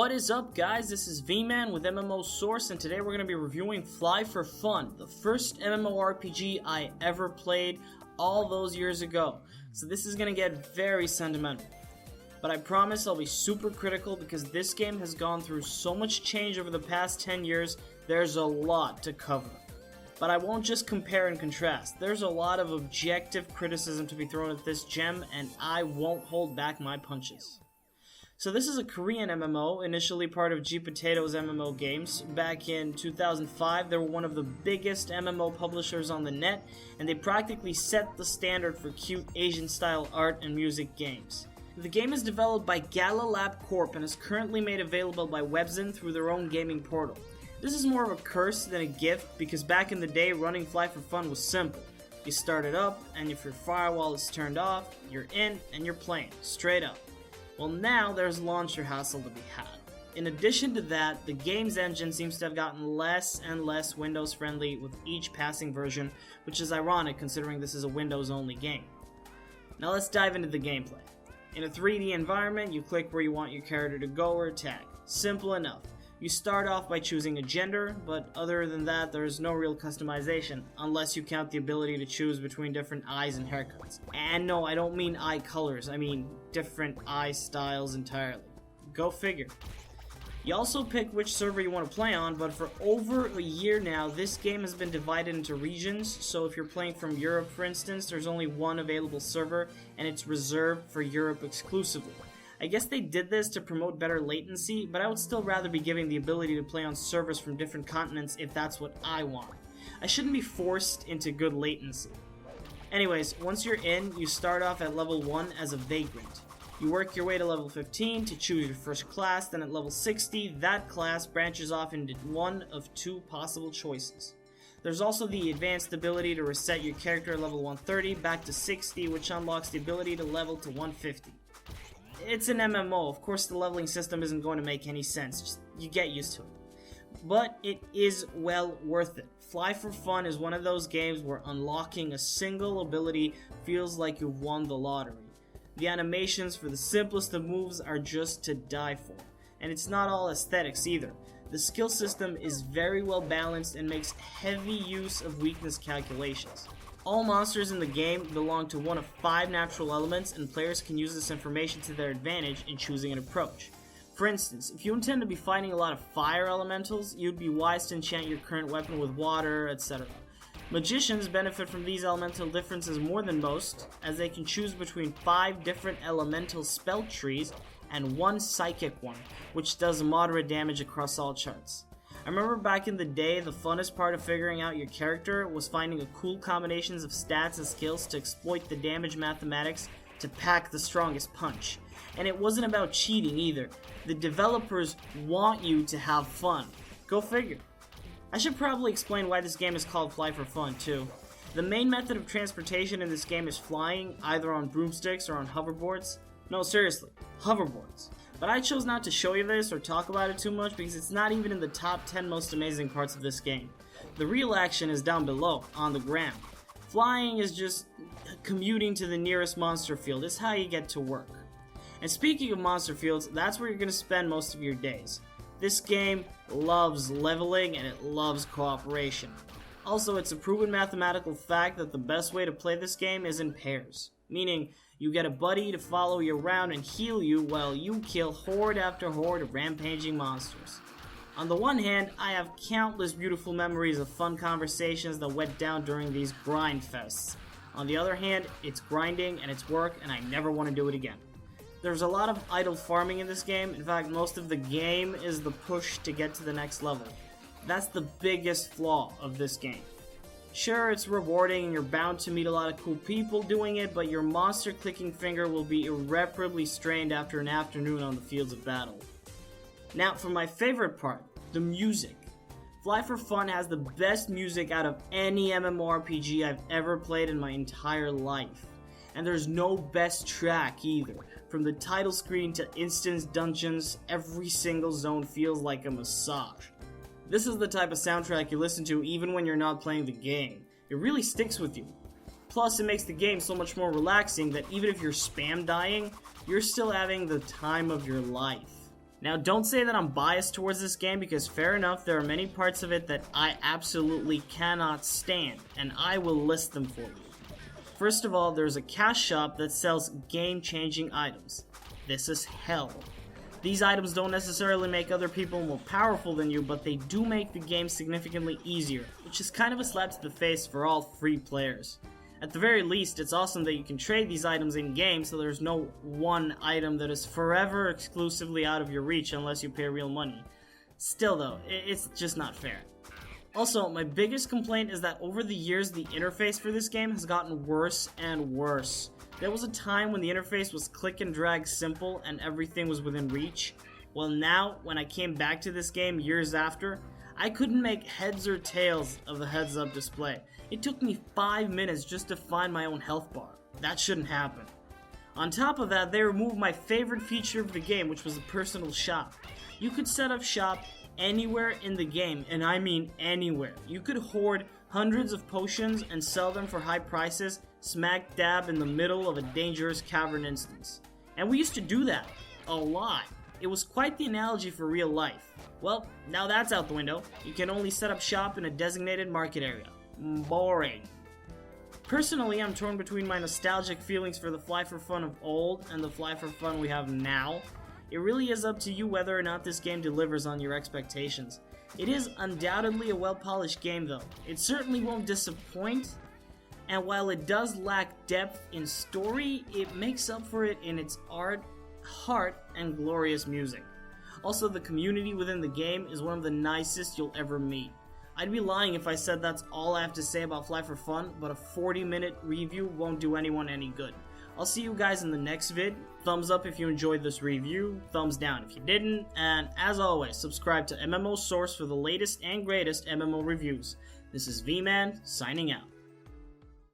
What is up, guys? This is V-Man with MMO Source, and today we're going to be reviewing FlyFF, the first MMORPG I ever played all those years ago. So this is going to get very sentimental. But I promise I'll be super critical because this game has gone through so much change over the past 10 years, there's a lot to cover. But I won't just compare and contrast. There's a lot of objective criticism to be thrown at this gem, and I won't hold back my punches. So this is a Korean MMO, initially part of G-Potato's MMO Games. Back in 2005, they were one of the biggest MMO publishers on the net, and they practically set the standard for cute Asian-style art and music games. The game is developed by Gala Lab Corp and is currently made available by Webzen through their own gaming portal. This is more of a curse than a gift because back in the day, running FlyFF was simple. You start it up, and if your firewall is turned off, you're in and you're playing, straight up. Well, now there's launcher hassle to be had. In addition to that, the game's engine seems to have gotten less and less Windows friendly with each passing version, which is ironic considering this is a Windows only game. Now let's dive into the gameplay. In a 3D environment, you click where you want your character to go or attack. Simple enough. You start off by choosing a gender, but other than that, there's no real customization, unless you count the ability to choose between different eyes and haircuts. And no, I don't mean eye colors, I mean different eye styles entirely. Go figure. You also pick which server you want to play on, but for over a year now, this game has been divided into regions, so if you're playing from Europe, for instance, there's only one available server, and it's reserved for Europe exclusively. I guess they did this to promote better latency, but I would still rather be giving the ability to play on servers from different continents if that's what I want. I shouldn't be forced into good latency. Anyways, once you're in, you start off at level 1 as a vagrant. You work your way to level 15 to choose your first class, then at level 60, that class branches off into one of two possible choices. There's also the advanced ability to reset your character at level 130 back to 60, which unlocks the ability to level to 150. It's an MMO, of course the leveling system isn't going to make any sense, just you get used to it. But it is well worth it. FlyFF is one of those games where unlocking a single ability feels like you've won the lottery. The animations for the simplest of moves are just to die for, and it's not all aesthetics either. The skill system is very well balanced and makes heavy use of weakness calculations. All monsters in the game belong to one of 5 natural elements, and players can use this information to their advantage in choosing an approach. For instance, if you intend to be fighting a lot of fire elementals, you'd be wise to enchant your current weapon with water, etc. Magicians benefit from these elemental differences more than most, as they can choose between 5 different elemental spell trees and 1 psychic one, which does moderate damage across all charts. I remember back in the day, the funnest part of figuring out your character was finding a cool combinations of stats and skills to exploit the damage mathematics to pack the strongest punch. And it wasn't about cheating either. The developers want you to have fun. Go figure. I should probably explain why this game is called FlyFF too. The main method of transportation in this game is flying, either on broomsticks or on hoverboards. No, seriously, hoverboards. But I chose not to show you this or talk about it too much because it's not even in the top 10 most amazing parts of this game. The real action is down below, on the ground. Flying is just commuting to the nearest monster field. It's how you get to work. And speaking of monster fields, that's where you're going to spend most of your days. This game loves leveling and it loves cooperation. Also, it's a proven mathematical fact that the best way to play this game is in pairs. Meaning, you get a buddy to follow you around and heal you while you kill horde after horde of rampaging monsters. On the one hand, I have countless beautiful memories of fun conversations that went down during these grind fests. On the other hand, it's grinding and it's work and I never want to do it again. There's a lot of idle farming in this game. In fact, most of the game is the push to get to the next level. That's the biggest flaw of this game. Sure, it's rewarding and you're bound to meet a lot of cool people doing it, but your monster clicking finger will be irreparably strained after an afternoon on the fields of battle. Now, for my favorite part, the music. FlyFF has the best music out of any MMORPG I've ever played in my entire life. And there's no best track either. From the title screen to instance dungeons, every single zone feels like a massage. This is the type of soundtrack you listen to even when you're not playing the game. It really sticks with you. Plus, it makes the game so much more relaxing that even if you're spam dying, you're still having the time of your life. Now, don't say that I'm biased towards this game, because fair enough, there are many parts of it that I absolutely cannot stand, and I will list them for you. First of all, there's a cash shop that sells game-changing items. This is hell. These items don't necessarily make other people more powerful than you, but they do make the game significantly easier, which is kind of a slap to the face for all free players. At the very least, it's awesome that you can trade these items in-game, so there's no one item that is forever exclusively out of your reach unless you pay real money. Still though, it's just not fair. Also, my biggest complaint is that over the years, the interface for this game has gotten worse and worse. There was a time when the interface was click and drag simple and everything was within reach. Well now, when I came back to this game years after, I couldn't make heads or tails of the heads-up display. It took me 5 minutes just to find my own health bar. That shouldn't happen. On top of that, they removed my favorite feature of the game, which was the personal shop. You could set up shop anywhere in the game, and I mean anywhere. You could hoard hundreds of potions and sell them for high prices, smack dab in the middle of a dangerous cavern instance. And we used to do that a lot. It was quite the analogy for real life. Well, now that's out the window. You can only set up shop in a designated market area. Boring. Personally, I'm torn between my nostalgic feelings for the FlyFF of old and the FlyFF we have now. It really is up to you whether or not this game delivers on your expectations. It is undoubtedly a well-polished game though. It certainly won't disappoint, and while it does lack depth in story, it makes up for it in its art, heart, and glorious music. Also, the community within the game is one of the nicest you'll ever meet. I'd be lying if I said that's all I have to say about FlyFF, but a 40-minute review won't do anyone any good. I'll see you guys in the next vid. Thumbs up if you enjoyed this review, thumbs down if you didn't, and as always, subscribe to MMO Source for the latest and greatest MMO reviews. This is V-Man, signing out.